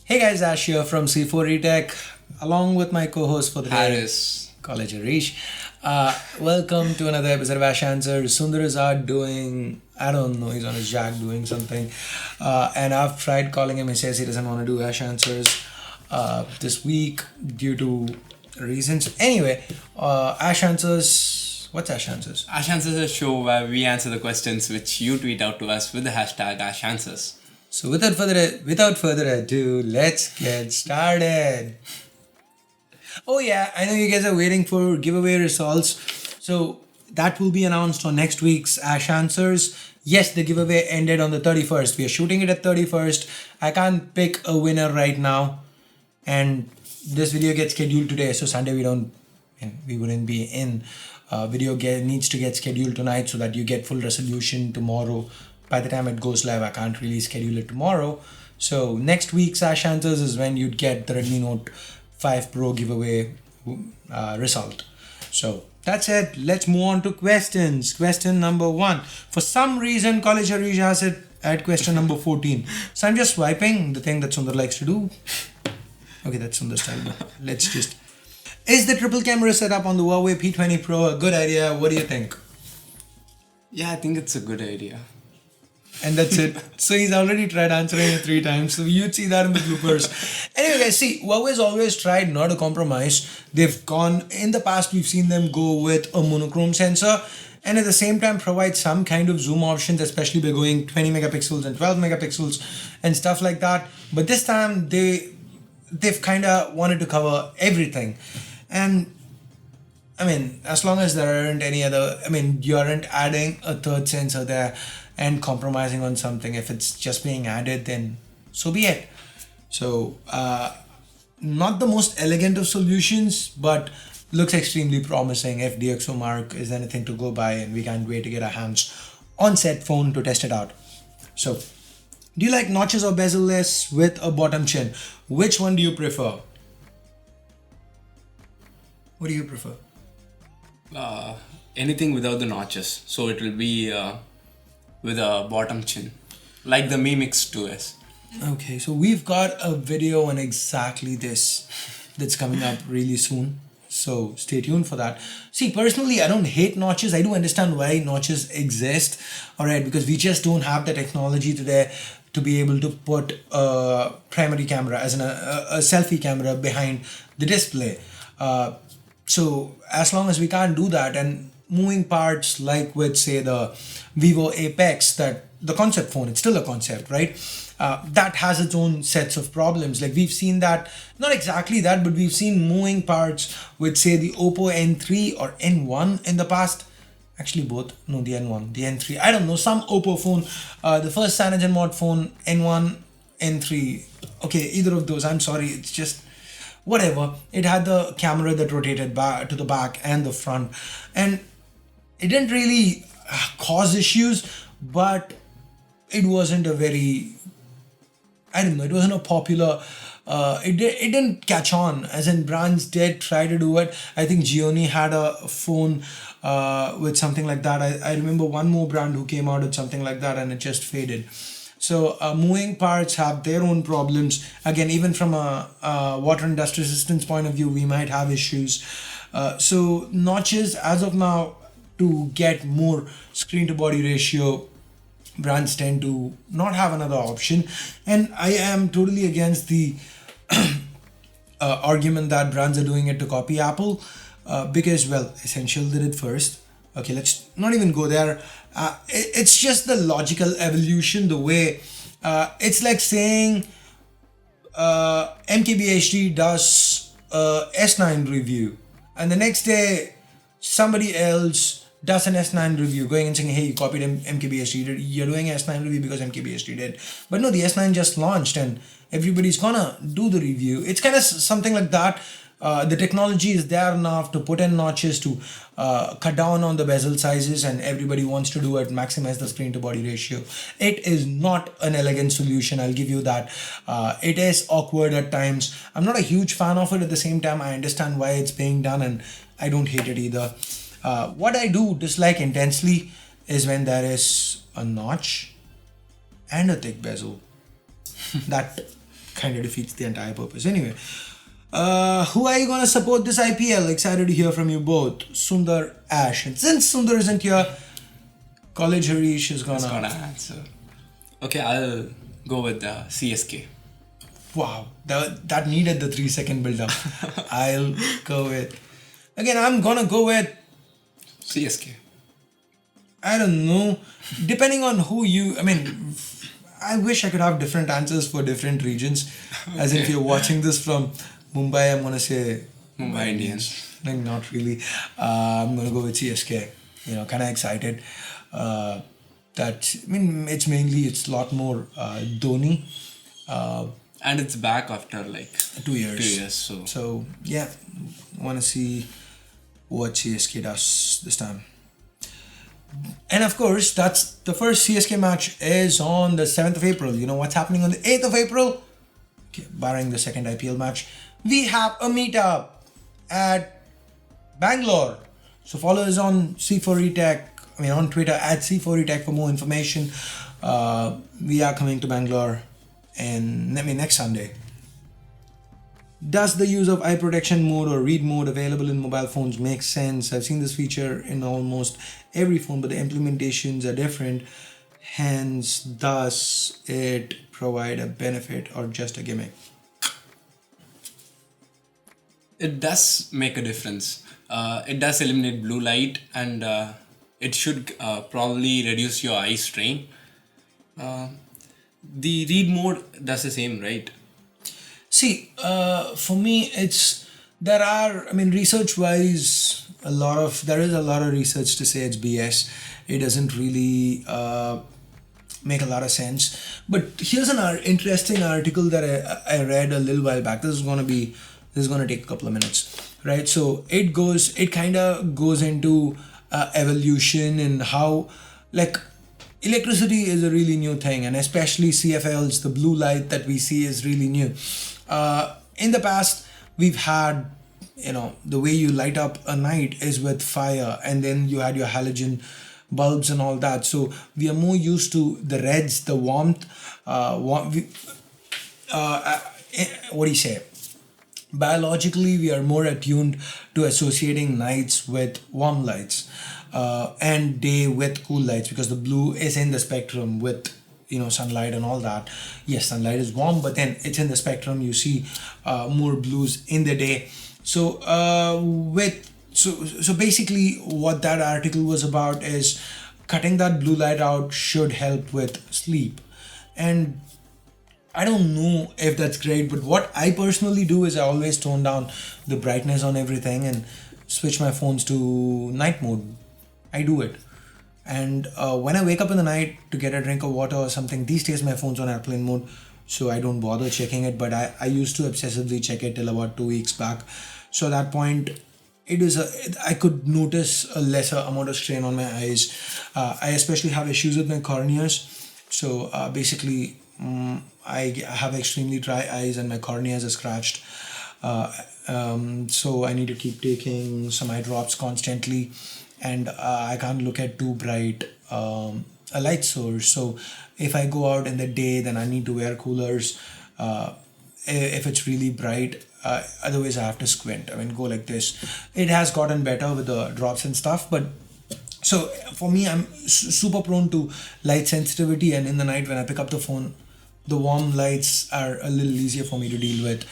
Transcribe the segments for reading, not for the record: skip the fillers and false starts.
Hey guys, Ash here from SciFi Tech, along with my co-host for the day, Harris. College Harish. Welcome to another episode of Ash Answers. Sundar is out doing, I don't know, he's on his jack doing something. And I've tried calling him, he says he doesn't want to do Ash Answers this week due to reasons. Anyway, Ash Answers, what's Ash Answers? Ash Answers is a show where we answer the questions which you tweet out to us with the hashtag Ash Answers. So without further ado, let's get started. Oh yeah, I know you guys are waiting for giveaway results. So that will be announced on next week's Ash Answers. Yes, the giveaway ended on the 31st. We are shooting it at 31st. I can't pick a winner right now. And this video gets scheduled today. So Sunday we wouldn't be in. Needs to get scheduled tonight so that you get full resolution tomorrow. By the time it goes live, I can't really schedule it tomorrow. So next week's Ash Answers is when you'd get the Redmi Note 5 Pro giveaway result. So that's it. Let's move on to questions. Question number 1. For some reason, College Harish has it at question number 14. So I'm just swiping, the thing that Sundar likes to do. Okay, that's Sundar's style. Let's just... Is the triple camera setup on the Huawei P20 Pro a good idea? What do you think? Yeah, I think it's a good idea. And that's it. So he's already tried answering it 3 times. So you'd see that in the bloopers. Anyway, guys, see, Huawei's always tried not to compromise. They've gone, in the past, we've seen them go with a monochrome sensor and at the same time provide some kind of zoom options, especially by going 20 megapixels and 12 megapixels and stuff like that. But this time, they've kind of wanted to cover everything. And I mean, as long as there aren't any other, you aren't adding a third sensor there and compromising on something. If it's just being added, then so be it. So, not the most elegant of solutions, but looks extremely promising. If DxO Mark is anything to go by, and we can't wait to get our hands on said phone to test it out. So, do you like notches or bezelless with a bottom chin? Which one do you prefer? What do you prefer? Anything without the notches. So it will be with a bottom chin. Like the Mi Mix 2S. Okay, so we've got a video on exactly this that's coming up really soon. So stay tuned for that. See, personally, I don't hate notches. I do understand why notches exist. Alright, because we just don't have the technology today to be able to put a primary camera, as in a selfie camera behind the display. So as long as we can't do that, and moving parts like with say the Vivo Apex, that the concept phone, it's still a concept, right? That has its own sets of problems. Like we've seen that, not exactly that, but we've seen moving parts with say the Oppo N3 or N1 in the past. Actually both, no, the N1, the N3, I don't know, some Oppo phone, the first Cyanogen mod phone, N1, N3, okay, either of those, I'm sorry, it's just whatever. It had the camera that rotated back to the back and the front, and it didn't really cause issues, but it wasn't a very, I don't know, it wasn't a popular, it didn't catch on, as in brands did try to do it. I think Xiaomi had a phone with something like that. I remember one more brand who came out with something like that and it just faded. So moving parts have their own problems. Again, even from a water and dust resistance point of view, we might have issues. So notches, as of now, to get more screen to body ratio, brands tend to not have another option. And I am totally against the argument that brands are doing it to copy Apple, because, well, Essential did it first. Okay, let's not even go there. It's just the logical evolution, the way it's like saying MKBHD does S9 review, and the next day somebody else does an S9 review, going and saying, hey, you copied MKBHD, you're doing S9 review because MKBHD did. But no, the S9 just launched and everybody's gonna do the review. It's kind of something like that. The technology is there enough to put in notches to cut down on the bezel sizes, and everybody wants to do it, maximize the screen to body ratio. It is not an elegant solution, I'll give you that. It is awkward at times. I'm not a huge fan of it. At the same time, I understand why it's being done and I don't hate it either. What I do dislike intensely is when there is a notch and a thick bezel. That kind of defeats the entire purpose. Anyway, who are you gonna support this IPL? Excited to hear from you both, Sundar, Ash. And since Sundar isn't here, College Harish is It's gonna answer. Okay, I'll go with CSK. Wow, that needed the 3-second build up. I'll go with. Again, I'm gonna go with. CSK. I don't know. Depending on who you. I mean, I wish I could have different answers for different regions. As if you're watching this from Mumbai, I'm gonna say Mumbai Indians. Like, not really. I'm gonna go with CSK. Kind of excited. It's a lot more Dhoni. And it's back after like 2 years. 2 years. So yeah, want to see what CSK does this time. And of course, that's the first CSK match is on the 7th of April. You know what's happening on the 8th of April? Okay, barring the second IPL match, we have a meetup at Bangalore. So follow us on C4E on Twitter at C4E for more information. We are coming to Bangalore next Sunday. Does the use of eye protection mode or read mode available in mobile phones make sense? I've seen this feature in almost every phone, but the implementations are different. Hence, does it provide a benefit or just a gimmick? It does make a difference. It does eliminate blue light, and it should probably reduce your eye strain. The read mode does the same, right? See, for me, research-wise, there is a lot of research to say it's BS. It doesn't really make a lot of sense. But here's an interesting article that I read a little while back. This is gonna take a couple of minutes, right? So it kind of goes into evolution and how, like, electricity is a really new thing, and especially CFLs, the blue light that we see is really new. In the past, we've had, the way you light up a night is with fire, and then you had your halogen bulbs and all that. So we are more used to the reds, the warmth. What do you say? Biologically, we are more attuned to associating nights with warm lights and day with cool lights, because the blue is in the spectrum with sunlight and all that. Yes, sunlight is warm, but then it's in the spectrum. You see more blues in the day. So so basically what that article was about is cutting that blue light out should help with sleep. And I don't know if that's great, but what I personally do is I always tone down the brightness on everything and switch my phones to night mode. I do it. And when I wake up in the night to get a drink of water or something, these days my phone's on airplane mode, so I don't bother checking it, but I used to obsessively check it till about 2 weeks back. So at that point, I could notice a lesser amount of strain on my eyes. I especially have issues with my corneas. So basically, I have extremely dry eyes and my corneas are scratched. So I need to keep taking some eye drops constantly, and I can't look at too bright a light source. So if I go out in the day, then I need to wear coolers if it's really bright. Otherwise I have to squint. Go like this. It has gotten better with the drops and stuff, but so for me, I'm super prone to light sensitivity, and in the night when I pick up the phone, the warm lights are a little easier for me to deal with.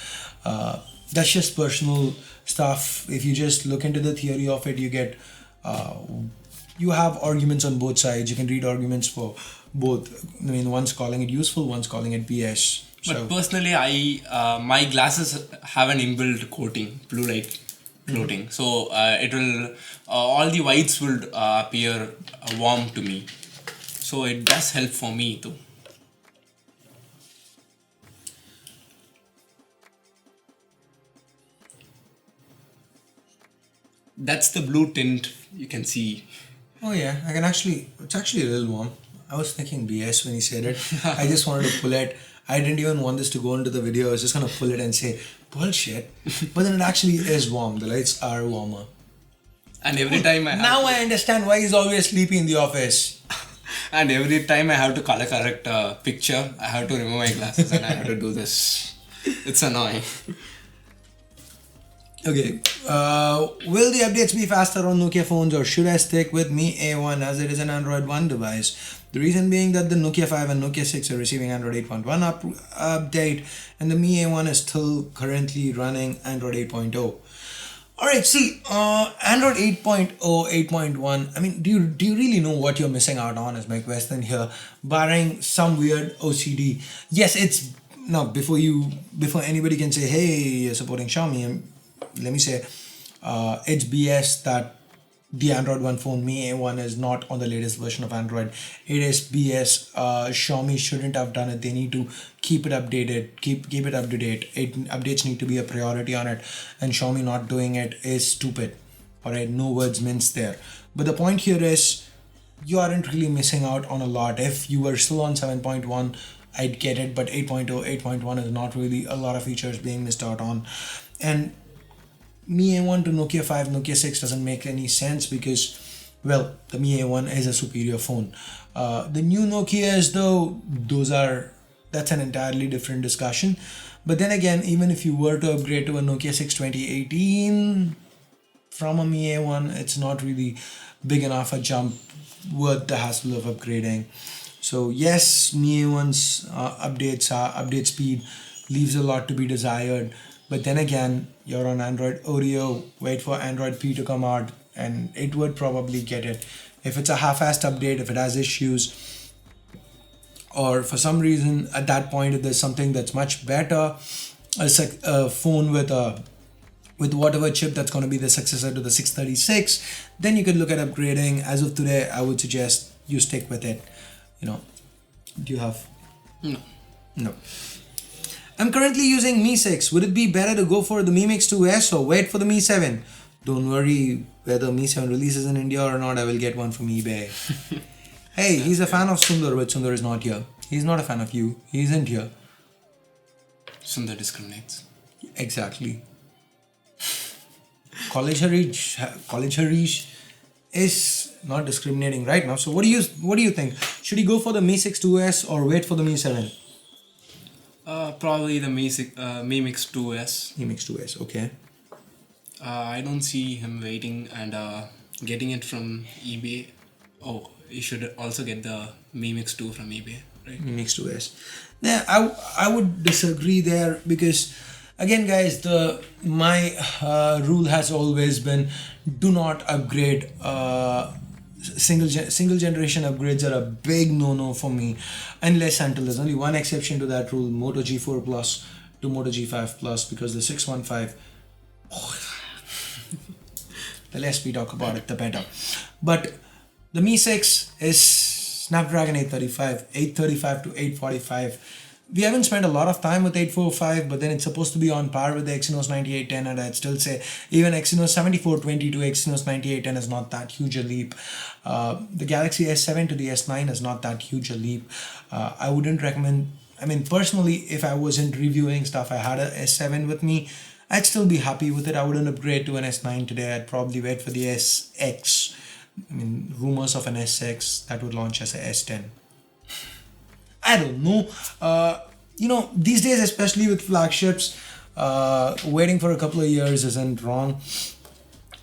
That's just personal stuff. If you just look into the theory of it, you have arguments on both sides. You can read arguments for both. One's calling it useful, one's calling it BS. But personally, my glasses have an inbuilt coating, blue light coating. So it will all the whites will appear warm to me. So it does help for me too. That's the blue tint you can see. Oh yeah, it's actually a little warm. I was thinking BS when he said it. I just wanted to pull it. I didn't even want this to go into the video. I was just going to pull it and say, bullshit. But then it actually is warm. The lights are warmer. And every time I understand why he's always sleepy in the office. And every time I have to color correct a picture, I have to remove my glasses and I have to do this. It's annoying. Okay, will the updates be faster on Nokia phones, or should I stick with Mi A1 as it is an Android 1 device? The reason being that the Nokia 5 and Nokia 6 are receiving Android 8.1 update, and the Mi A1 is still currently running Android 8.0. Alright, see, Android 8.0, 8.1, I mean, do you really know what you're missing out on is my question here, barring some weird OCD. Yes, it's, now, before anybody can say, hey, you're supporting Xiaomi, let me say, it's BS that the Android 1 phone Mi A1 is not on the latest version of Android. It is BS. Xiaomi shouldn't have done it. They need to keep it updated, keep it up to date. Updates need to be a priority on it, and Xiaomi not doing it is stupid. Alright, no words minced there. But the point here is, you aren't really missing out on a lot. If you were still on 7.1, I'd get it, but 8.0, 8.1 is not really a lot of features being missed out on. And Mi A1 to Nokia 5, Nokia 6 doesn't make any sense because, well, the Mi A1 is a superior phone. The new Nokias though, that's an entirely different discussion. But then again, even if you were to upgrade to a Nokia 6 2018 from a Mi A1, it's not really big enough a jump worth the hassle of upgrading. So yes, Mi A1's update speed leaves a lot to be desired. But then again, you're on Android Oreo, wait for Android P to come out, and it would probably get it. If it's a half-assed update, if it has issues, or for some reason at that point if there's something that's much better, a phone with whatever chip that's going to be the successor to the 636, then you could look at upgrading. As of today, I would suggest you stick with it. Do you have? No. I'm currently using Mi 6. Would it be better to go for the Mi Mix 2S or wait for the Mi 7? Don't worry whether Mi 7 releases in India or not, I will get one from eBay. Hey, he's a fan of Sundar, but Sundar is not here. He's not a fan of you. He isn't here. Sundar discriminates. Exactly. College Harish is not discriminating right now. So what do you think? Should he go for the Mi 6 2S or wait for the Mi 7? Probably the Mi Mix 2S. Mi Mix 2S, okay. I don't see him waiting and getting it from eBay. Oh, you should also get the Mi Mix 2 from eBay, right? Mi Mix 2S. Yeah, I would disagree there because, again, guys, my rule has always been do not upgrade. Single generation upgrades are a big no for me, unless until there's only one exception to that rule: Moto G4 Plus to Moto G5 Plus, because the 615, the less we talk about it the better. But the Mi 6 is Snapdragon 835 to 845. We haven't spent a lot of time with 845, but then it's supposed to be on par with the Exynos 9810, and I'd still say even Exynos 7420 to Exynos 9810 is not that huge a leap. The Galaxy S7 to the S9 is not that huge a leap. I wouldn't recommend, personally, if I wasn't reviewing stuff, I had a S7 with me, I'd still be happy with it. I wouldn't upgrade to an S9 today. I'd probably wait for the SX. Rumors of an SX that would launch as a S10. I don't know. These days, especially with flagships, waiting for a couple of years isn't wrong.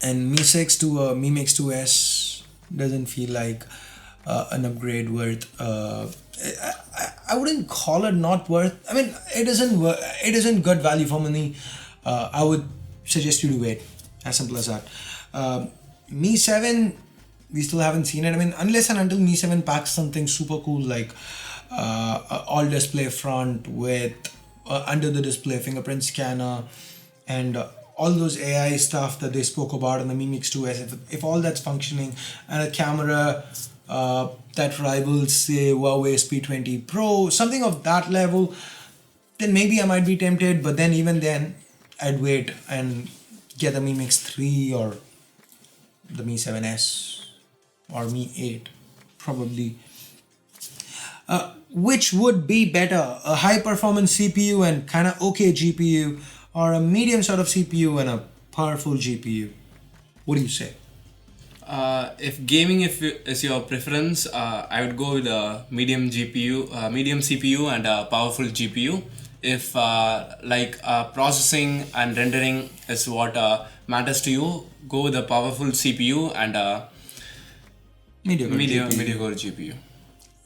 And Mi 6 to Mi Mix 2S doesn't feel like an upgrade worth. I wouldn't call it not worth. It isn't good value for money. I would suggest you to wait. As simple as that. Mi 7, we still haven't seen it. Unless and until Mi 7 packs something super cool like all display front with under the display fingerprint scanner and all those AI stuff that they spoke about in the Mi Mix 2S, if all that's functioning, and a camera that rivals, say, Huawei's P20 Pro, something of that level, then maybe I might be tempted. But then even then, I'd wait and get the Mi Mix 3 or the Mi 7S or Mi 8 probably. Which would be better, a high performance CPU and kind of okay GPU, or a medium sort of CPU and a powerful GPU? What do you say? If gaming is your preference, I would go with a medium CPU and a powerful GPU. if processing and rendering is what matters to you, go with a powerful CPU and media core GPU.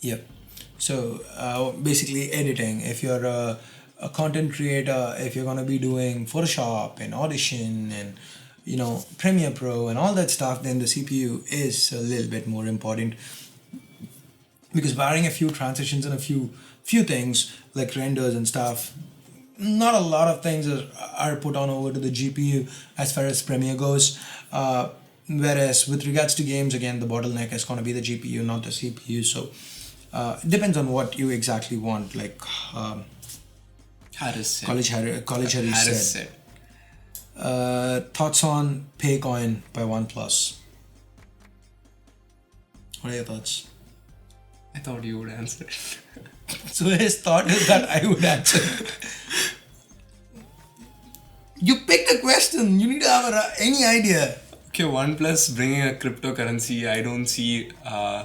Yep. So basically editing. If you're a content creator, if you're gonna be doing Photoshop and Audition and Premiere Pro and all that stuff, then the CPU is a little bit more important, because barring a few transitions and a few things like renders and stuff, not a lot of things are put on over to the GPU as far as Premiere goes. Whereas with regards to games, again, the bottleneck is going to be the GPU, not the CPU. So it depends on what you exactly want. Like Harris said. College Harris said. Thoughts on Peicoin by OnePlus? What are your thoughts? I thought you would answer. So his thought is that I would answer. You picked a question. You need to have any idea. Okay, OnePlus bringing a cryptocurrency. I don't see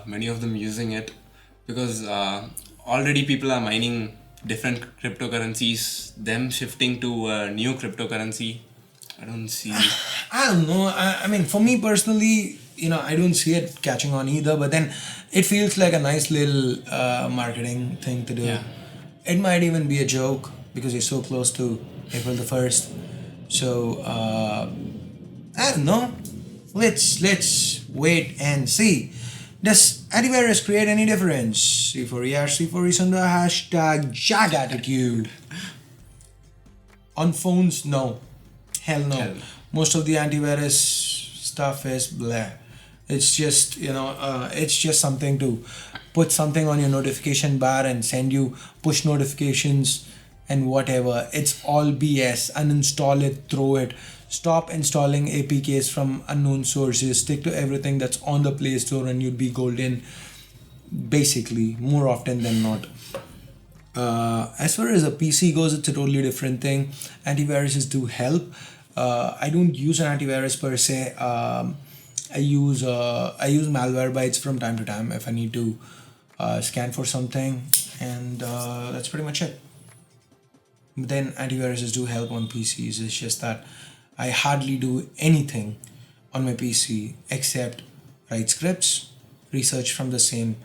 many of them using it, because already people are mining different cryptocurrencies. Them shifting to a new cryptocurrency, I don't see. I don't know. I mean, for me personally, I don't see it catching on either. But then it feels like a nice little marketing thing to do. Yeah. It might even be a joke because it's so close to April the 1st. So I don't know. Let's wait and see. Does Antivirus create any difference? C4 is under hashtag JagAttitude. On phones, no. Hell no. Most of the antivirus stuff is blah. It's just, it's just something to put something on your notification bar and send you push notifications and whatever. It's all BS. Uninstall it, throw it. Stop installing APKs from unknown sources. Stick to everything that's on the Play Store and you'd be golden. Basically, more often than not. As far as a PC goes, it's a totally different thing. Antiviruses do help. I don't use an antivirus per se. I use Malwarebytes from time to time if I need to scan for something, and that's pretty much it. But then antiviruses do help on PCs. It's just that I hardly do anything on my PC except write scripts, research from the same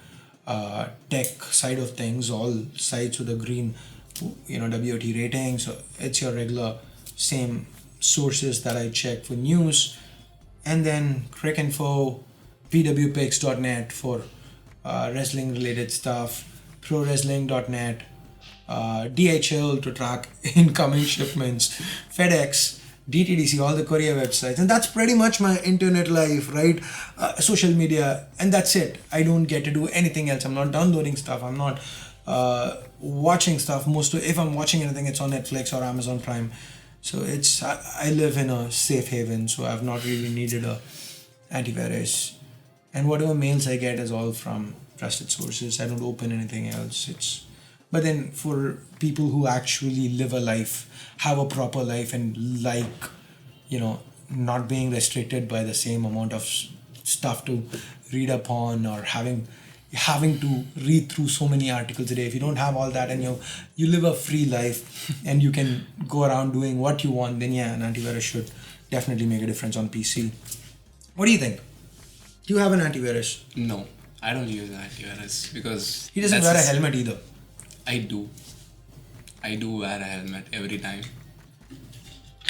tech side of things, all sites with a green WOT rating. So it's your regular same sources that I check for news, and then Cricinfo, pwpix.net for wrestling related stuff, prowrestling.net, DHL to track incoming shipments, FedEx, DTDC, all the courier websites, and that's pretty much my internet life, right? Social media, and that's it. I don't get to do anything else. I'm not downloading stuff. I'm not watching stuff. If I'm watching anything, it's on Netflix or Amazon Prime. So I live in a safe haven, so I've not really needed a antivirus. And whatever mails I get is all from trusted sources. I don't open anything else. But then for people who actually live a life, have a proper life, and not being restricted by the same amount of stuff to read upon, or having to read through so many articles a day. If you don't have all that and you live a free life and you can go around doing what you want, then yeah, an antivirus should definitely make a difference on PC. What do you think? Do you have an antivirus? No, I don't use an antivirus because he doesn't wear a helmet either. I do wear a helmet every time.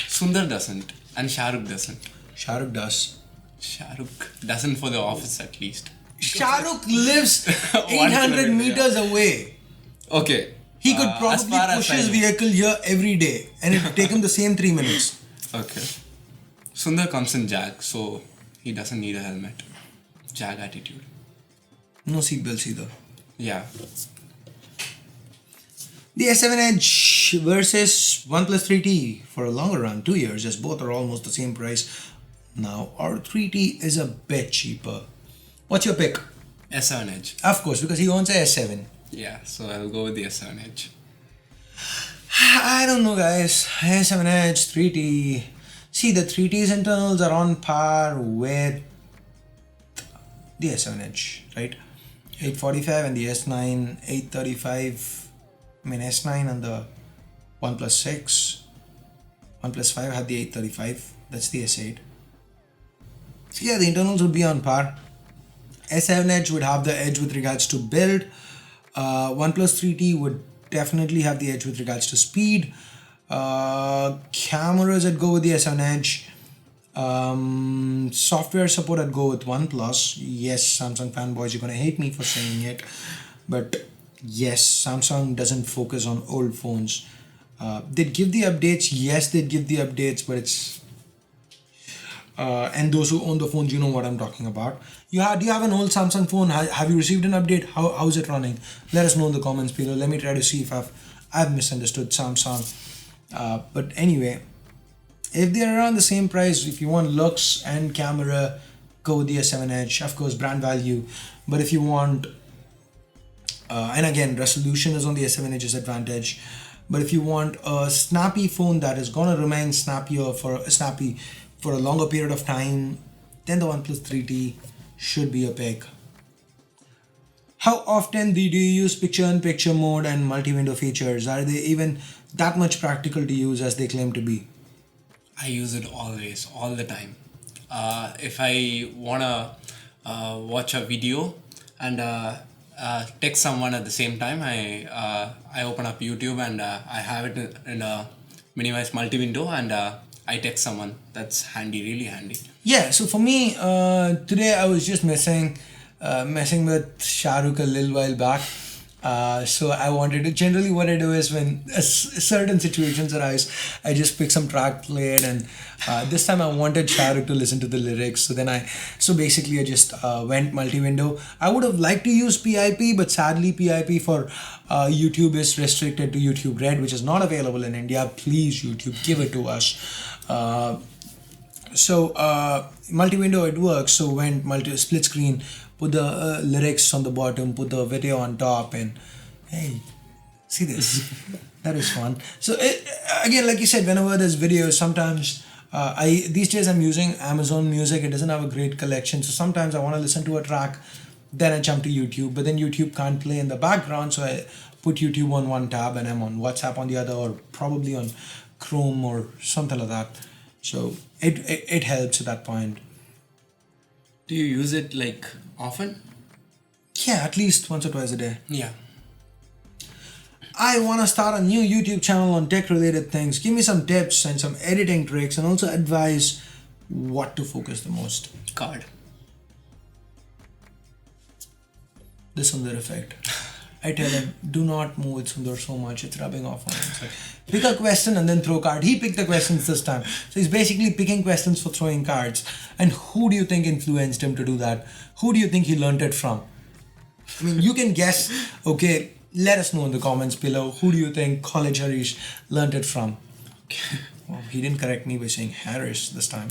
Sundar doesn't, and Shahrukh doesn't. Shahrukh does. Shahrukh doesn't for the office at least. Shahrukh lives 800 meters away. Okay. He could probably push his vehicle here every day and it would take him the same 3 minutes. Okay. Sundar comes in Jag, so he doesn't need a helmet. Jag attitude. No seatbelts either. Yeah. The S7 Edge versus OnePlus 3T for a longer run, 2 years, as both are almost the same price. Now, our 3T is a bit cheaper. What's your pick? S7 Edge. Of course, because he owns a S7. Yeah, so I'll go with the S7 Edge. I don't know, guys. S7 Edge, 3T. See, the 3T's internals are on par with the S7 Edge, right? 845 and the S9 835. I mean, S9 and the OnePlus 6, OnePlus 5 had the 835. That's the S8. So yeah, the internals would be on par. S7 Edge would have the edge with regards to build. OnePlus 3T would definitely have the edge with regards to speed. Cameras, I'd go with the S7 Edge. Software support, I'd go with OnePlus. Yes, Samsung fanboys, you're gonna hate me for saying it, but yes, Samsung doesn't focus on old phones. They'd give the updates. Yes, they'd give the updates, but it's and those who own the phones, you know what I'm talking about. Do you have an old Samsung phone? Have you received an update? How's it running? Let us know in the comments below. Let me try to see if I've misunderstood Samsung. But anyway, if they're around the same price, if you want looks and camera, go with the S7 Edge. Of course, brand value. But if you want, and again, resolution is on the S7 Edge's advantage. But if you want a snappy phone that is gonna remain snappy for a longer period of time, then the OnePlus 3T should be a pick. How often do you use picture-in-picture mode and multi-window features? Are they even that much practical to use as they claim to be? I use it always, all the time. If I wanna watch a video and text someone at the same time, I open up YouTube and I have it in a minimized multi-window and I text someone. That's handy, really handy. Yeah, so for me, today I was just messing with Shahrukh a little while back. So I wanted to, generally what I do is when certain situations arise, I just pick some track, play it, and this time I wanted Shahrukh to listen to the lyrics. So basically I just went multi-window. I would have liked to use PIP, but sadly PIP for YouTube is restricted to YouTube Red, which is not available in India. Please YouTube, give it to us. Multi-window, it works. So when split screen, put the lyrics on the bottom, put the video on top, and hey, see this. That is fun. So again, like you said, whenever there's videos, sometimes these days I'm using Amazon Music. It doesn't have a great collection, so sometimes I want to listen to a track, then I jump to YouTube, but then YouTube can't play in the background, so I put YouTube on one tab and I'm on WhatsApp on the other, or probably on Chrome or something like that. So it helps at that point. Do you use it like often? Yeah, at least once or twice a day. Yeah. I want to start a new YouTube channel on tech related things. Give me some tips and some editing tricks, and also advise what to focus the most. Card. The Sundar effect. I tell him, do not move with Sundar so much, it's rubbing off on him. It's like, pick a question and then throw card. He picked the questions this time. So he's basically picking questions for throwing cards. And who do you think influenced him to do that? Who do you think he learnt it from? I mean, you can guess. Okay, let us know in the comments below. Who do you think College Harish learnt it from? Okay. Well, he didn't correct me by saying Harris this time.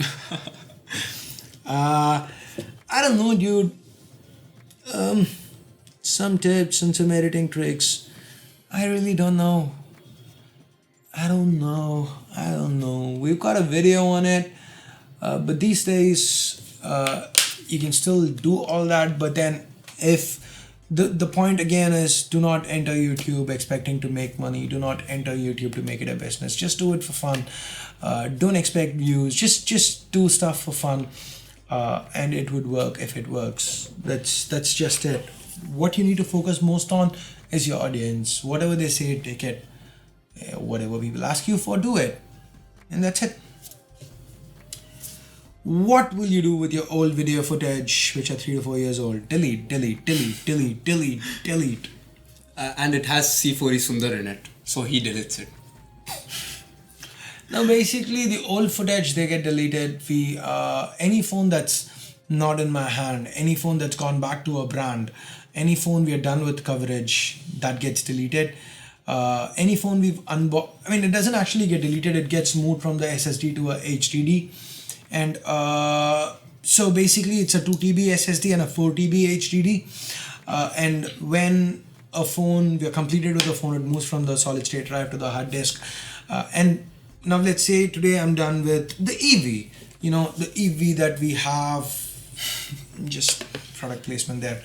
I don't know, dude. Some tips and some editing tricks. I really don't know. I don't know. We've got a video on it, but these days you can still do all that. But then, if the point again is, do not enter YouTube expecting to make money. Do not enter YouTube to make it a business. Just do it for fun. Don't expect views. Just do stuff for fun, and it would work if it works. That's just it. What you need to focus most on is your audience. Whatever they say, take it. Whatever people ask you for, do it. And that's it. What will you do with your old video footage, which are 3 to 4 years old? Delete. And it has C4E Sundar in it, so he deletes it. Now basically the old footage, they get deleted. Any phone that's not in my hand, any phone that's gone back to a brand, any phone we are done with coverage, that gets deleted. Any phone we've unboxed, I mean, it doesn't actually get deleted, it gets moved from the SSD to a HDD. And so basically it's a 2TB SSD and a 4TB HDD. And when we are completed with a phone, it moves from the solid state drive to the hard disk. And now let's say today I'm done with the EV. You know, the EV that we have, just product placement there.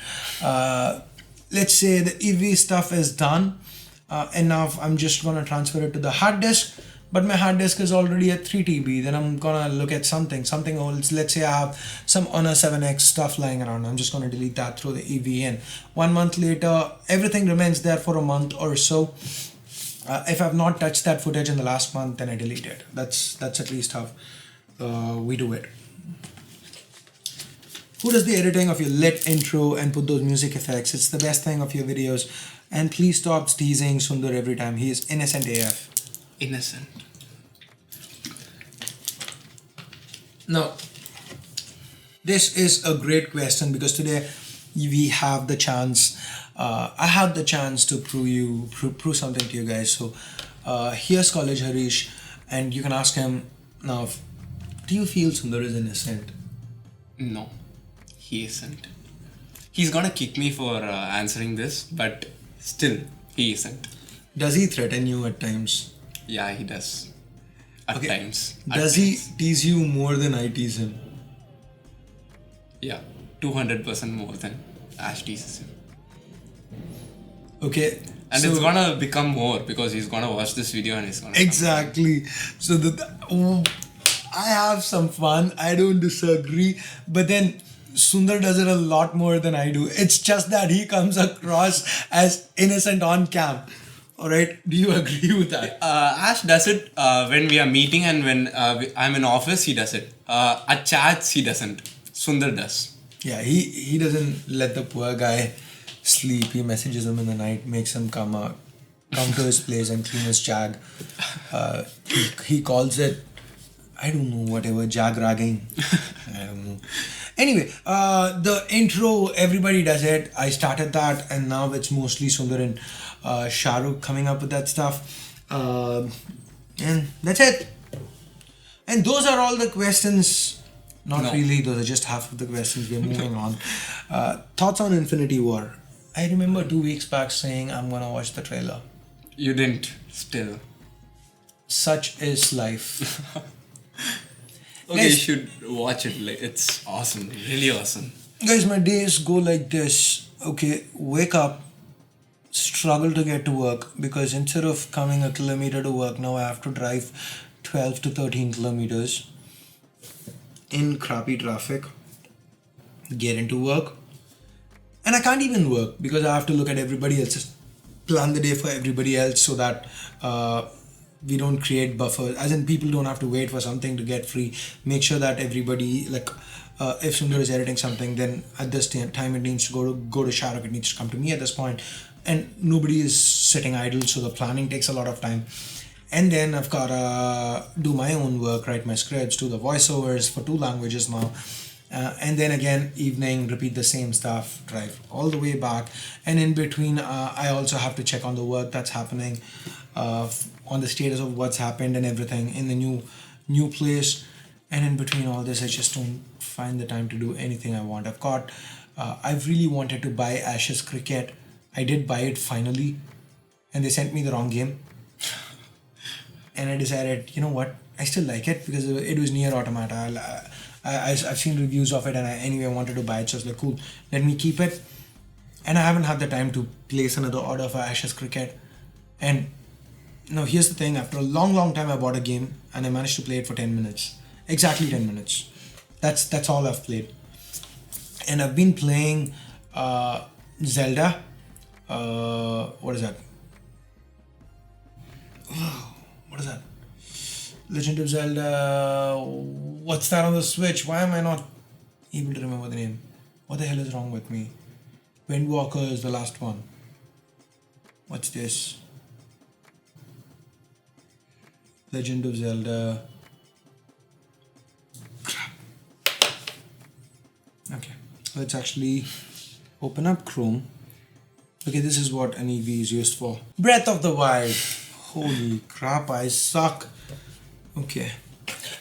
Let's say the EV stuff is done. and now I'm just gonna transfer it to the hard disk. But my hard disk is already at 3 TB. Then I'm gonna look at something else. Let's say I have some Honor 7X stuff lying around. I'm just gonna delete that through the EVN. 1 month later, everything remains there for a month or so. If I've not touched that footage in the last month, then I delete it. That's at least how we do it. Who does the editing of your lit intro and put those music effects? It's the best thing of your videos. And please stop teasing Sundar every time. He is innocent AF. Innocent. Now, this is a great question because today we have the chance. I had the chance to prove something to you guys. So here's College Harish, and you can ask him now. Do you feel Sundar is innocent? No, he isn't. He's gonna kick me for answering this, but still, he isn't. Does he threaten you at times? Yeah, he does. At times. Does he tease you more than I tease him? Yeah, 200% more than Ash teases him. Okay. And so it's gonna become more because he's gonna watch this video and he's gonna... Exactly. So I have some fun. I don't disagree. But then Sundar does it a lot more than I do. It's just that he comes across as innocent on cam. Alright, do you agree with that? Ash does it when we are meeting and when I'm in office, he does it. At chats, he doesn't. Sundar does. Yeah, he doesn't let the poor guy sleep. He messages him in the night, makes him come to his place and clean his jag. He calls it, I don't know, whatever, jag ragging. I don't know. Anyway, the intro, everybody does it. I started that and now it's mostly Sundar and Shahrukh coming up with that stuff. And that's it. And those are all the questions. Not really, those are just half of the questions. We're moving on. Thoughts on Infinity War? I remember 2 weeks back saying I'm gonna watch the trailer. You didn't, still. Such is life. Okay, Guys, you should watch it. Like, it's awesome, really awesome. Guys, my days go like this. Okay, wake up, struggle to get to work because instead of coming a kilometer to work, now I have to drive 12 to 13 kilometers in crappy traffic, get into work, and I can't even work because I have to look at everybody else's, plan the day for everybody else so that we don't create buffers, as in people don't have to wait for something to get free. Make sure that everybody, like if Sundar is editing something, then at this time it needs to go to Shahrukh, it needs to come to me at this point, and nobody is sitting idle, so the planning takes a lot of time. And then I've got to do my own work, write my scripts, do the voiceovers for 2 languages now. And then again, evening, repeat the same stuff, drive all the way back. And in between, I also have to check on the work that's happening, on the status of what's happened and everything in the new place. And in between all this, I just don't find the time to do anything I want. I've really wanted to buy Ashes Cricket. I did buy it finally, and they sent me the wrong game. And I decided, you know what, I still like it because it was near Automata. I've seen reviews of it and I anyway wanted to buy it, so I was like, cool, let me keep it. And I haven't had the time to place another order for Ashes Cricket. And now here's the thing, after a long time I bought a game and I managed to play it for 10 minutes. Exactly 10 minutes. That's all I've played. And I've been playing Zelda. What is that? What is that? Legend of Zelda. What's that on the Switch? Why am I not able to remember the name? What the hell is wrong with me? Windwalker is the last one. What's this? Legend of Zelda. Crap. Okay, let's actually open up Chrome. Okay, this is what an EV is used for. Breath of the Wild. Holy crap, I suck. Okay.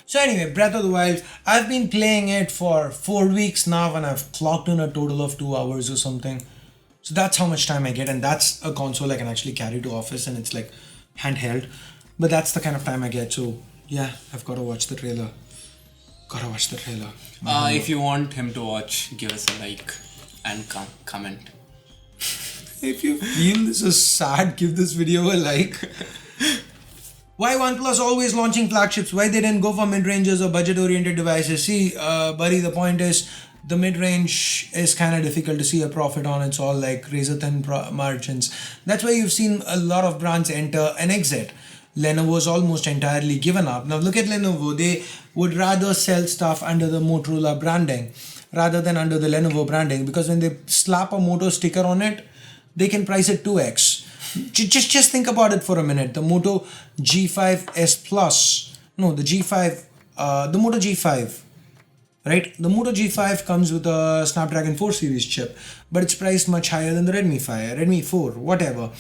So anyway, Breath of the Wild. I've been playing it for 4 weeks now and I've clocked in a total of 2 hours or something. So that's how much time I get, and that's a console I can actually carry to office and it's like handheld. But that's the kind of time I get, so yeah, I've got to watch the trailer. If you want him to watch, give us a like and comment. If you feel this is sad, give this video a like. Why OnePlus always launching flagships? Why they didn't go for mid-ranges or budget-oriented devices? See, buddy, the point is the mid-range is kind of difficult to see a profit on. It's all like razor-thin margins. That's why you've seen a lot of brands enter and exit. Lenovo's almost entirely given up. Now look at Lenovo. They would rather sell stuff under the Motorola branding rather than under the Lenovo branding, because when they slap a Moto sticker on it, they can price it 2x. Just think about it for a minute. The Moto G5 S Plus, no, the G5, the Moto G5, right? The Moto G5 comes with a Snapdragon 4 series chip, but it's priced much higher than the Redmi 5, Redmi 4, whatever.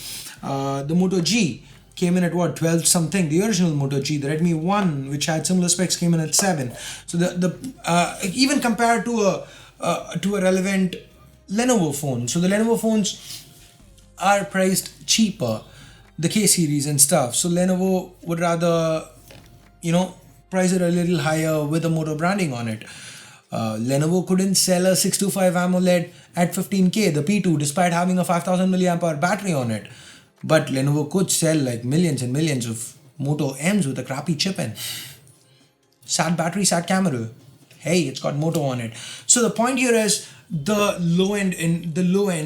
The Moto G came in at what, 12 something. The original Moto G, the Redmi 1, which had similar specs, came in at 7. So even compared to a relevant Lenovo phone. So the Lenovo phones are priced cheaper, the K series and stuff. So Lenovo would rather, price it a little higher with the Moto branding on it. Lenovo couldn't sell a 625 AMOLED at 15K, the P2, despite having a 5000 mAh battery on it. But Lenovo could sell like millions and millions of Moto M's with a crappy chip in. Sad battery, sad camera. Hey, it's got Moto on it. So the point here is the low end,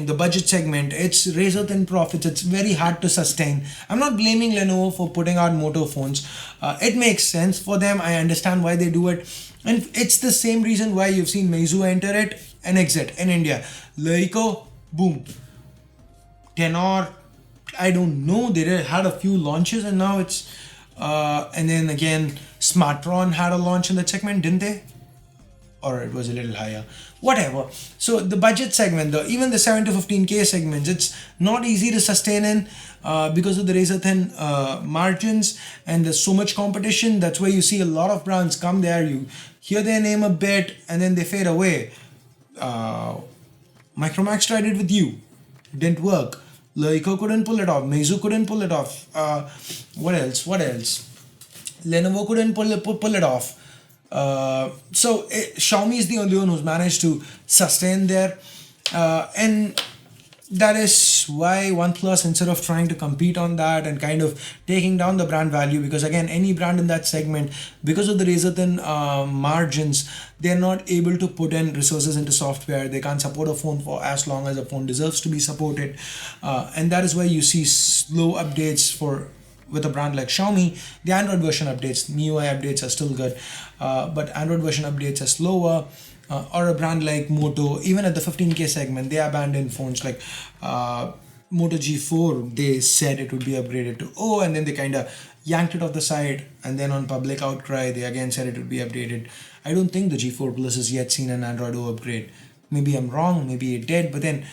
the budget segment, it's razor thin profits. It's very hard to sustain. I'm not blaming Lenovo for putting out Moto phones. It makes sense for them. I understand why they do it. And it's the same reason why you've seen Meizu enter it and exit in India. LAKEY, boom. Tenor, I don't know. They had a few launches and now it's, and then again, Smartron had a launch in that segment, didn't they? Or it was a little higher, whatever. So the budget segment, even the 7 to 15K segments, it's not easy to sustain in because of the razor thin margins, and there's so much competition. That's why you see a lot of brands come there, you hear their name a bit and then they fade away. Micromax tried it with you, it didn't work. LAKEY couldn't pull it off, Meizu couldn't pull it off. What else? Lenovo couldn't pull it off. Xiaomi is the only one who's managed to sustain there, and that is why OnePlus, instead of trying to compete on that and kind of taking down the brand value, because again, any brand in that segment, because of the razor thin margins, they're not able to put in resources into software. They can't support a phone for as long as a phone deserves to be supported, and that is why you see slow updates with a brand like Xiaomi. The Android version updates, MIUI updates are still good, but Android version updates are slower. Or a brand like Moto, even at the 15K segment, they abandoned phones like Moto G4. They said it would be upgraded to O, and then they kind of yanked it off the side, and then on public outcry, they again said it would be updated. I don't think the G4 Plus has yet seen an Android O upgrade. Maybe I'm wrong, maybe it did, but then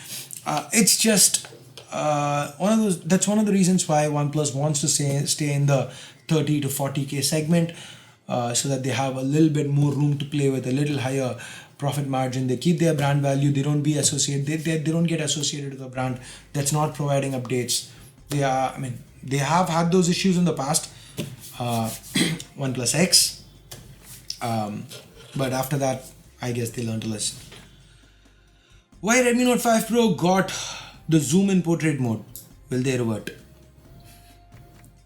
it's just one of those. That's one of the reasons why OnePlus wants to stay in the 30 to 40K segment, so that they have a little bit more room to play with, a little higher profit margin. They keep their brand value. They don't be associated. They don't get associated with a brand that's not providing updates. They have had those issues in the past. OnePlus X, but after that, I guess they learned a lesson. Why Redmi Note 5 Pro got the zoom in portrait mode? Will they revert?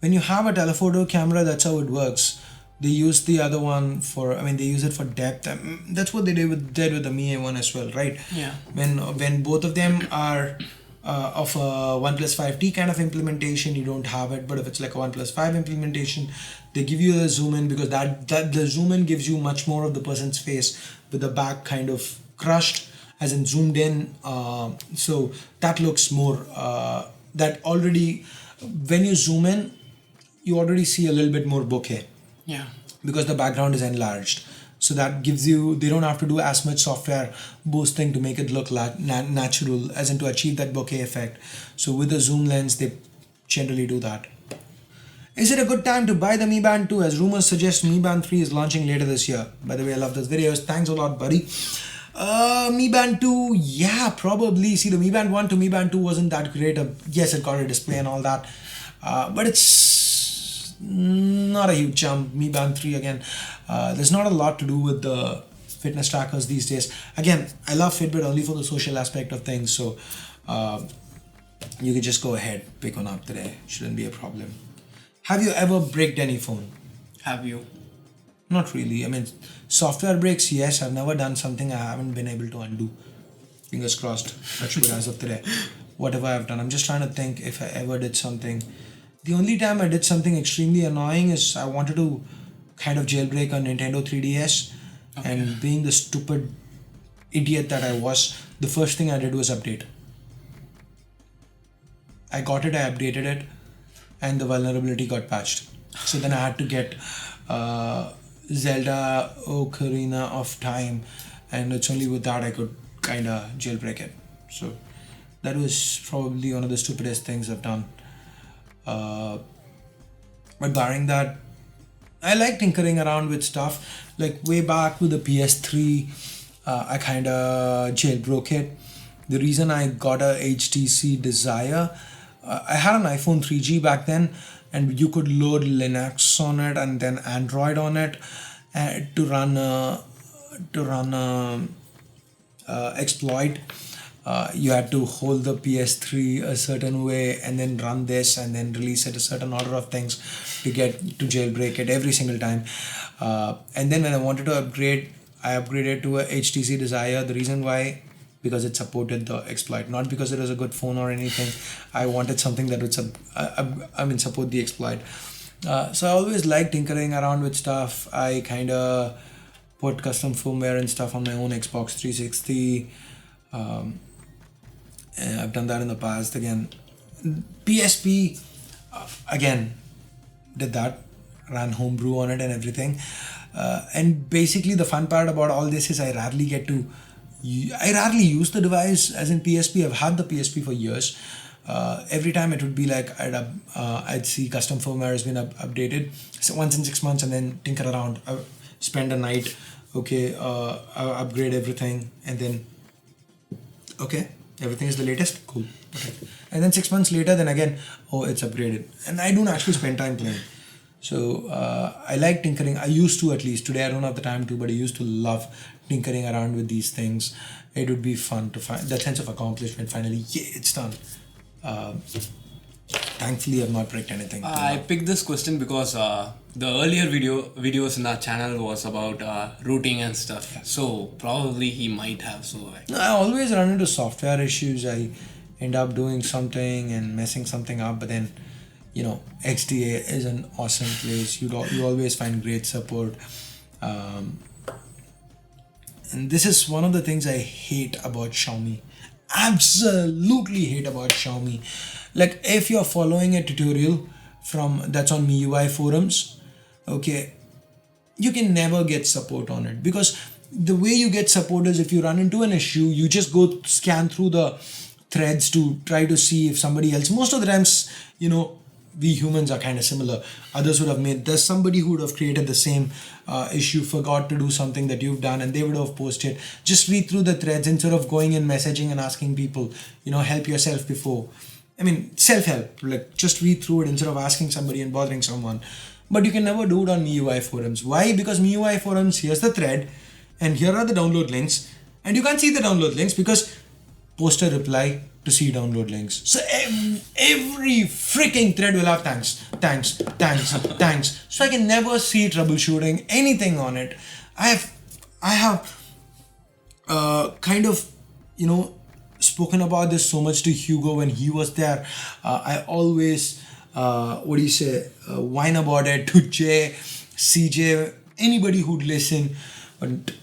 When you have a telephoto camera, that's how it works. They use the other one they use it for depth. That's what they did with the Mi A1 as well, right? Yeah. When both of them are of a OnePlus 5T kind of implementation, you don't have it. But if it's like a OnePlus 5 implementation, they give you a zoom in, because that the zoom in gives you much more of the person's face with the back kind of crushed, as in zoomed in. So that looks more, that already, when you zoom in, you already see a little bit more bokeh. Yeah. Because the background is enlarged. So that gives you, they don't have to do as much software boosting to make it look natural, as in to achieve that bokeh effect. So with the zoom lens, they generally do that. Is it a good time to buy the Mi Band 2, as rumors suggest Mi Band 3 is launching later this year? By the way, I love those videos. Thanks a lot, buddy. Mi Band 2, yeah, probably. See, the Mi Band 1 to Mi Band 2 wasn't that great. Yes, it got a display and all that. But it's not a huge jump. Mi Band 3 again, there's not a lot to do with the fitness trackers these days. Again, I love Fitbit only for the social aspect of things, so you could just go ahead, pick one up today. Shouldn't be a problem. Have you ever bricked any phone? Have you? Not really. I mean, software breaks, yes. I've never done something I haven't been able to undo. Fingers crossed. That's good as of today. Whatever I've done. I'm just trying to think if I ever did something. The only time I did something extremely annoying is I wanted to kind of jailbreak a Nintendo 3DS. Okay. And being the stupid idiot that I was, the first thing I did was update. I got it, I updated it, and the vulnerability got patched. So then I had to get Zelda Ocarina of Time, and it's only with that I could kind of jailbreak it. So that was probably one of the stupidest things I've done. But barring that, I like tinkering around with stuff. Like way back with the PS3, I kind of jailbroke it. The reason I got a HTC Desire, I had an iPhone 3G back then, and you could load Linux on it and then Android on it to run exploit. You had to hold the PS3 a certain way and then run this and then release it a certain order of things to get to jailbreak it every single time. And then when I wanted to upgrade, I upgraded to a HTC Desire. The reason why, because it supported the exploit, not because it was a good phone or anything. I wanted something that would support the exploit. So I always liked tinkering around with stuff. I kind of put custom firmware and stuff on my own Xbox 360. I've done that in the past. Again, PSP, again, did that, ran homebrew on it and everything. And basically the fun part about all this is I rarely use the device. As in PSP, I've had the PSP for years. Every time it would be like I'd see custom firmware has been updated once in 6 months, and then tinker around, spend a night, upgrade everything, and then everything is the latest, cool, okay. And then 6 months later, then again, it's upgraded, and I don't actually spend time playing. So I like tinkering. I used to, at least. Today I don't have the time to, but I used to love tinkering around with these things. It would be fun to find that sense of accomplishment. Finally, it's done. Thankfully, I've not bricked anything. I picked this question because the earlier videos in our channel was about routing and stuff. Yeah. So probably he might have. I always run into software issues. I end up doing something and messing something up, but then XDA is an awesome place. You always find great support. And this is one of the things I hate about Xiaomi. Absolutely hate about Xiaomi. Like, if you're following a tutorial that's on MIUI forums, you can never get support on it, because the way you get support is if you run into an issue, you just go scan through the threads to try to see if somebody else. Most of the times, we humans are kind of similar. Others would have there's somebody who would have created the same issue, forgot to do something that you've done, and they would have posted. Just read through the threads instead of going and messaging and asking people, help yourself before. I mean, self-help, like just read through it instead of asking somebody and bothering someone. But you can never do it on MIUI forums. Why? Because MIUI forums, here's the thread, and here are the download links, and you can't see the download links because post a reply to see download links. So every freaking thread will have thanks. So I can never see troubleshooting anything on it. I have kind of spoken about this so much to Hugo when he was there. I always whine about it to Jay, CJ, anybody who'd listen. And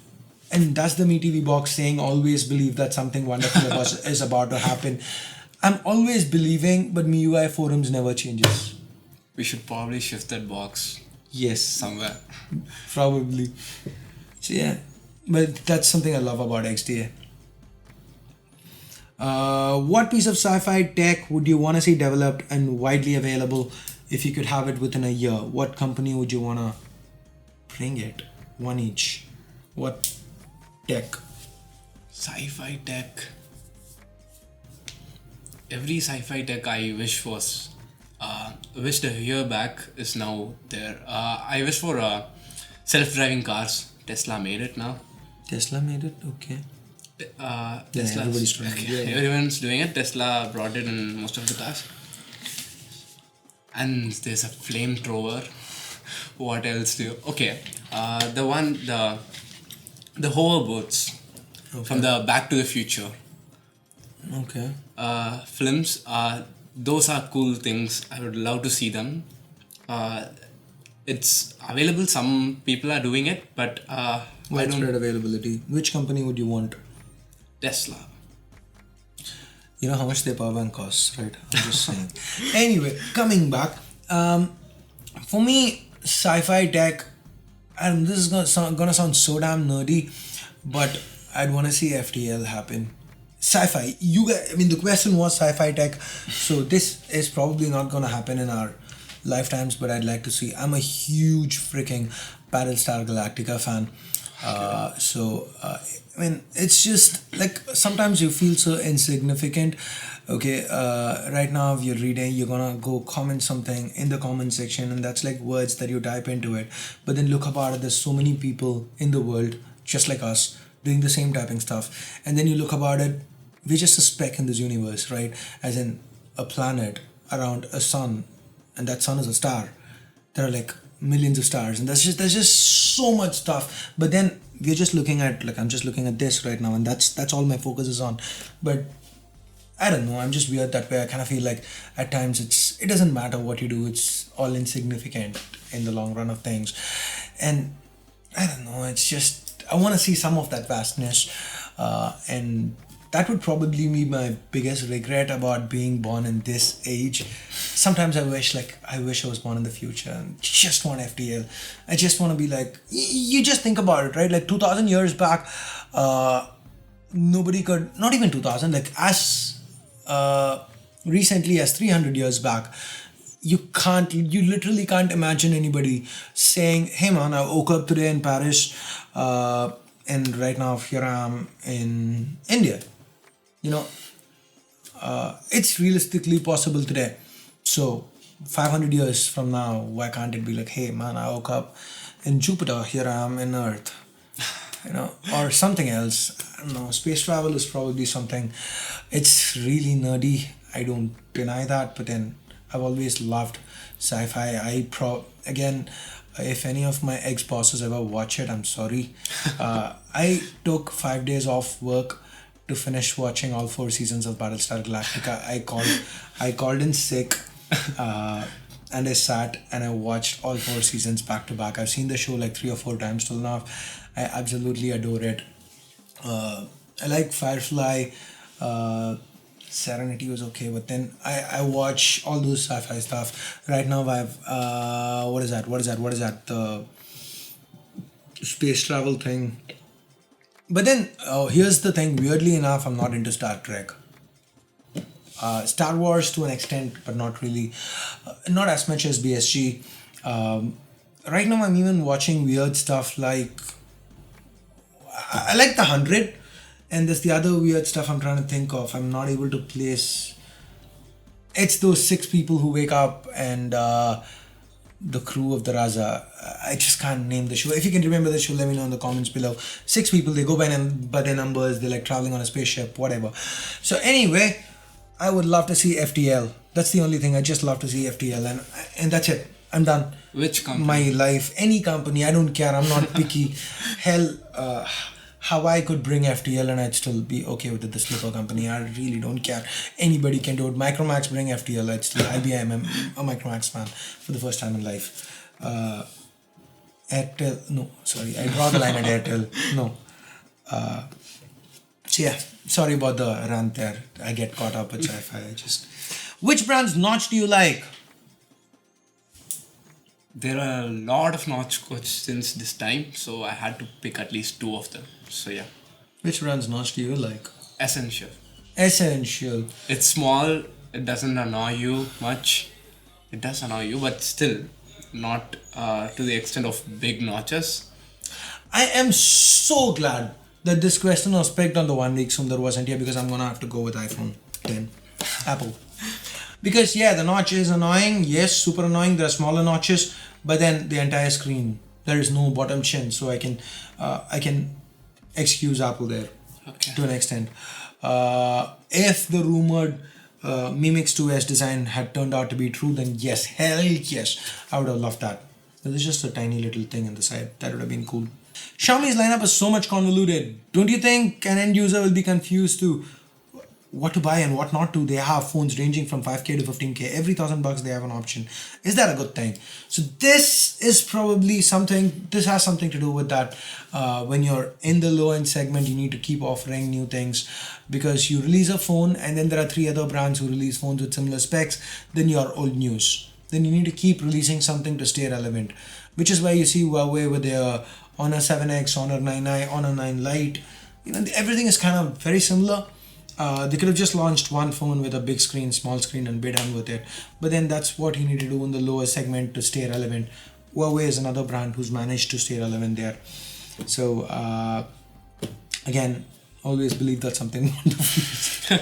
that's the MeTV box saying, always believe that something wonderful is about to happen. I'm always believing, but MIUI forums never changes. We should probably shift that box. Yes. Somewhere. Probably. So yeah, but that's something I love about XDA. What piece of sci-fi tech would you want to see developed and widely available if you could have it within a year? What company would you want to bring it? One each. What tech? Sci-fi tech. Every sci-fi tech I wish was wished a year back is now there. I wish for self-driving cars. Tesla made it now. Tesla made it? Okay. Tesla. everybody's trying. Okay. Yeah. Everyone's doing it. Tesla brought it in most of the cars. And there's a flamethrower. What else do you? Okay, the hoverboards from the Back to the Future Okay. films. Those are cool things. I would love to see them. It's available. Some people are doing it, but I don't. Widespread availability. Which company would you want? Tesla. You know how much their power bank costs, right? I'm just saying. Anyway, coming back. For me, Sci-Fi Tech, and this is gonna sound so damn nerdy, but I'd want to see FTL happen. Sci-Fi, I mean, the question was Sci-Fi Tech, so this is probably not gonna happen in our lifetimes, but I'd like to see. I'm a huge freaking Battlestar Galactica fan. I mean, it's just like sometimes you feel so insignificant. Okay, right now if you're reading, you're gonna go comment something in the comment section, and that's like words that you type into it. But then look about it, there's so many people in the world just like us doing the same typing stuff. And then you look about it, we're just a speck in this universe, right? As in a planet around a sun, and that sun is a star. There are like millions of stars, and there's just so much stuff. But then we're just looking at, like, I'm just looking at this right now, and that's all my focus is on. But I don't know, I'm just weird that way. I kind of feel like at times it doesn't matter what you do, it's all insignificant in the long run of things. And I don't know, it's just, I want to see some of that vastness, and that would probably be my biggest regret about being born in this age. Sometimes I wish I was born in the future and just want FTL. I just want to be like, you just think about it, right? Like 2000 years back, nobody could, not even 2000, like as recently as 300 years back, you literally can't imagine anybody saying, hey man, I woke up today in Paris, and right now here I am in India. You know, it's realistically possible today. So 500 years from now, why can't it be like, hey man, I woke up in Jupiter, here I am in Earth, you know, or something else. I don't know, space travel is probably something, it's really nerdy, I don't deny that, but then I've always loved sci-fi. Again, if any of my ex-bosses ever watch it, I'm sorry. I took 5 days off work to finish watching all 4 seasons of Battlestar Galactica. I called in sick, and I sat and I watched all 4 seasons back to back. I've seen the show like 3 or 4 times till now. I absolutely adore it. I like Firefly. Serenity was okay, but then I watch all those sci-fi stuff. Right now I've what is that? The space travel thing. But then here's the thing, weirdly enough, I'm not into Star Trek. Star Wars to an extent, but not really. Not as much as BSG. Right now I'm even watching weird stuff like, I like The 100, and there's the other weird stuff I'm trying to think of. I'm not able to place. It's those 6 people who wake up and the crew of the Raza. I just can't name the show. If you can remember the show, let me know in the comments below. 6 people, they go by their numbers, they're like traveling on a spaceship, whatever. So anyway, I would love to see FTL. That's the only thing. I just love to see FTL, and that's it. I'm done. Which company? My life, any company, I don't care. I'm not picky. Hell, how I could bring FTL and I'd still be okay with it, the slipper company. I really don't care. Anybody can do it. Micromax bring FTL. I'd be a Micromax fan for the first time in life. Airtel, no, sorry. I draw the line at Airtel. No. So yeah, sorry about the rant there. I get caught up with sci-fi. Which brand's notch do you like? There are a lot of notch questions this time, so I had to pick at least 2 of them. So yeah. Which brand's notch do you like? Essential. Essential. It's small, it doesn't annoy you much. It does annoy you, but still not to the extent of big notches. I am so glad that this question was picked on the 1 week Sundar wasn't here, because I'm gonna have to go with iPhone 10. Apple. Because yeah, the notch is annoying. Yes, super annoying. There are smaller notches, but then the entire screen, there is no bottom chin, so I can excuse Apple there. Okay. to an extent. If the rumored Mi Mix 2S design had turned out to be true, then yes, hell yes, I would have loved that. But it's just a tiny little thing on the side. That would have been cool. Xiaomi's lineup is so much convoluted. Don't you think an end user will be confused to what to buy and what not to? They have phones ranging from 5K to 15K. Every $1,000 they have an option. Is that a good thing? So this is probably something, this has something to do with that. When you're in the low end segment, you need to keep offering new things, because you release a phone and then there are 3 other brands who release phones with similar specs, then you're old news. Then you need to keep releasing something to stay relevant, which is why you see Huawei with their Honor 7X, Honor 9i, Honor 9 Lite. You know, everything is kind of very similar. They could have just launched one phone with a big screen, small screen, and be done with it. But then that's what you need to do in the lower segment to stay relevant. Huawei is another brand who's managed to stay relevant there. So again, always believe that something wonderful.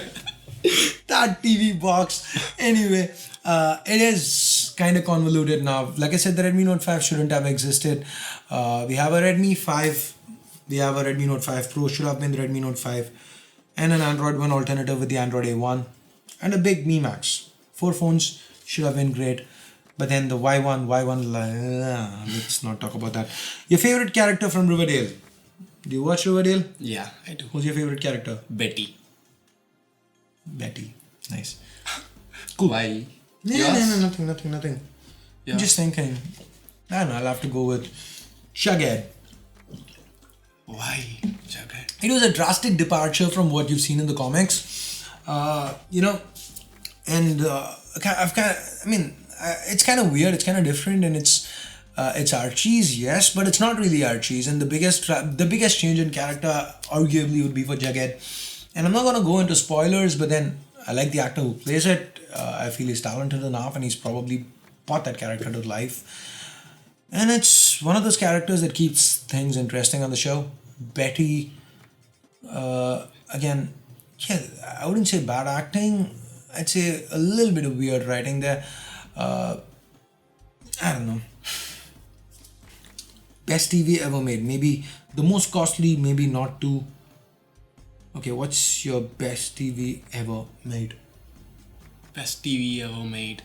That TV box. Anyway, it is kind of convoluted now. Like I said, the Redmi Note 5 shouldn't have existed. We have a Redmi 5. We have a Redmi Note 5 Pro. Should have been the Redmi Note 5. And an Android One alternative with the Android A1. And a big Mi Max. 4 phones should have been great. But then the Y1, let's not talk about that. Your favorite character from Riverdale? Do you watch Riverdale? Yeah, I do. Who's your favorite character? Betty. Betty. Nice. Cool. Why? No, nothing. Yeah. I'm just thinking. I don't know, I'll have to go with Jughead. Why? Jughead. It was a drastic departure from what you've seen in the comics. You know, and it's kind of weird, it's kind of different, and it's Archie's, yes, but it's not really Archie's. And the biggest change in character arguably would be for Jughead. And I'm not going to go into spoilers, but then I like the actor who plays it. I feel he's talented enough, and he's probably brought that character to life. And it's one of those characters that keeps things interesting on the show. Betty, again, yeah, I wouldn't say bad acting. I'd say a little bit of weird writing there. I don't know. Best TV ever made. Maybe the most costly, maybe not too. Okay, what's your best TV ever made? Best TV ever made.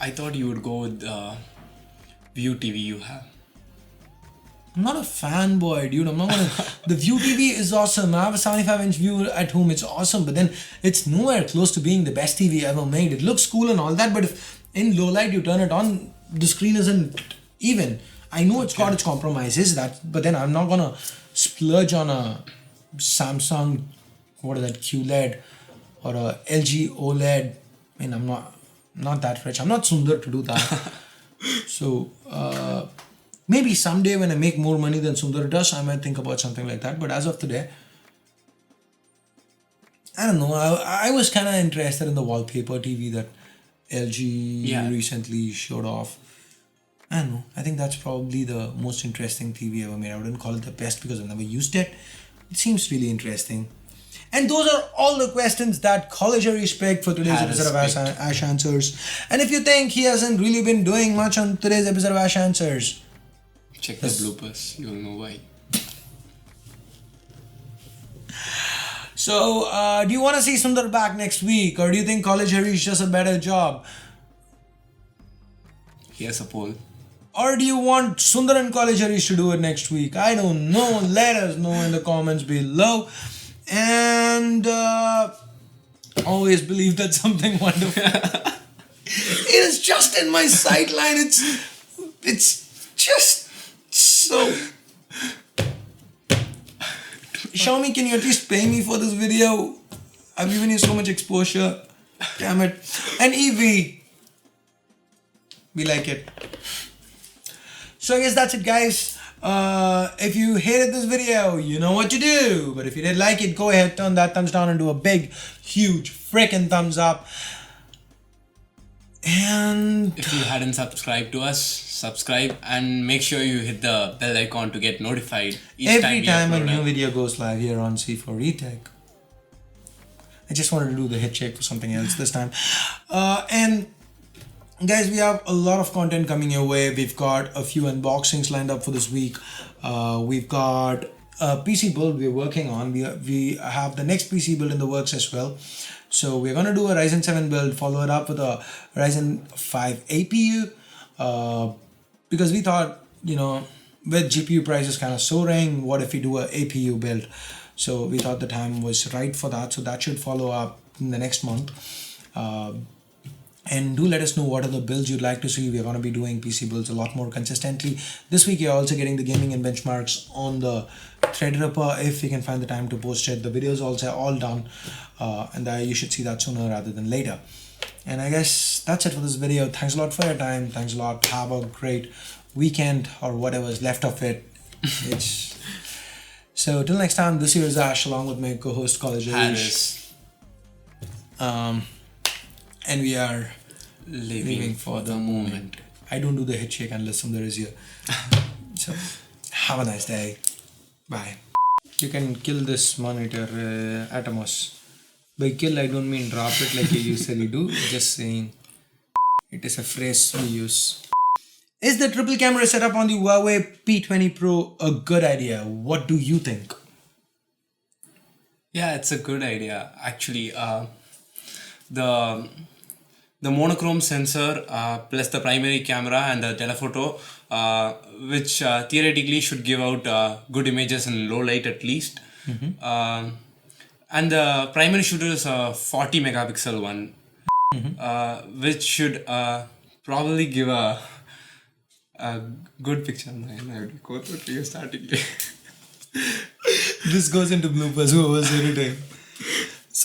I thought you would go with View TV you have. I'm not a fanboy, dude. I'm not gonna. The View TV is awesome. I have a 75-inch View at home. It's awesome, but then it's nowhere close to being the best TV ever made. It looks cool and all that, but if in low light you turn it on, the screen isn't even. I know it's got its compromises, but then I'm not gonna splurge on a Samsung, what is that, QLED or a LG OLED. I mean, I'm not that rich. I'm not Sundar to do that. So maybe someday when I make more money than Sundar does, I might think about something like that. But as of today, I don't know. I was kind of interested in the wallpaper TV that LG recently showed off. I don't know. I think that's probably the most interesting TV ever made. I wouldn't call it the best because I've never used it. It seems really interesting. And those are all the questions that College Harish picked for today's episode of Ash Answers. And if you think he hasn't really been doing much on today's episode of Ash Answers, check the bloopers. You'll know why. So, do you want to see Sundar back next week? Or do you think College Harish does a better job? Here's a poll. Or do you want Sundar and College Harish to do it next week? I don't know. Let us know in the comments below. And always believe that something wonderful. It is just in my sightline. It's just so. Xiaomi, can you at least pay me for this video? I've given you so much exposure. Damn it. And EV, we like it. So I guess that's it, guys. If you hated this video, you know what to do. But if you did like it, go ahead, turn that thumbs down into a big, huge, freaking thumbs up. And if you hadn't subscribed to us, subscribe and make sure you hit the bell icon to get notified every time a new video goes live here on SciFi Tech. I just wanted to do the hit check for something else this time. And guys, we have a lot of content coming your way. We've got a few unboxings lined up for this week. We've got PC build we're working on. We have the next PC build in the works as well. So we're gonna do a Ryzen 7 build, follow it up with a Ryzen 5 APU, because we thought, with GPU prices kind of soaring, what if we do a APU build? So we thought the time was right for that. So that should follow up in the next month. And do let us know what are the builds you'd like to see. We're going to be doing PC builds a lot more consistently. This week, you're also getting the gaming and benchmarks on the Threadripper if we can find the time to post it. The videos also are all done, and you should see that sooner rather than later. And I guess that's it for this video. Thanks a lot for your time. Thanks a lot. Have a great weekend or whatever's left of it. So till next time, this here is Ash along with my co-host College Harris. And we are Living for the moment. I don't do the head shake unless somebody is here. So have a nice day. Bye. You can kill this monitor, Atomos. By kill, I don't mean drop it like you usually do. Just saying it is a phrase we use. Is the triple camera setup on the Huawei P20 Pro a good idea? What do you think? Yeah, it's a good idea. Actually, the monochrome sensor plus the primary camera and the telephoto, which theoretically should give out good images in low light at least. And the primary shooter is a 40 megapixel one, which should probably give a good picture. I have to go through to you starting. This goes into bloopers. Who was every time.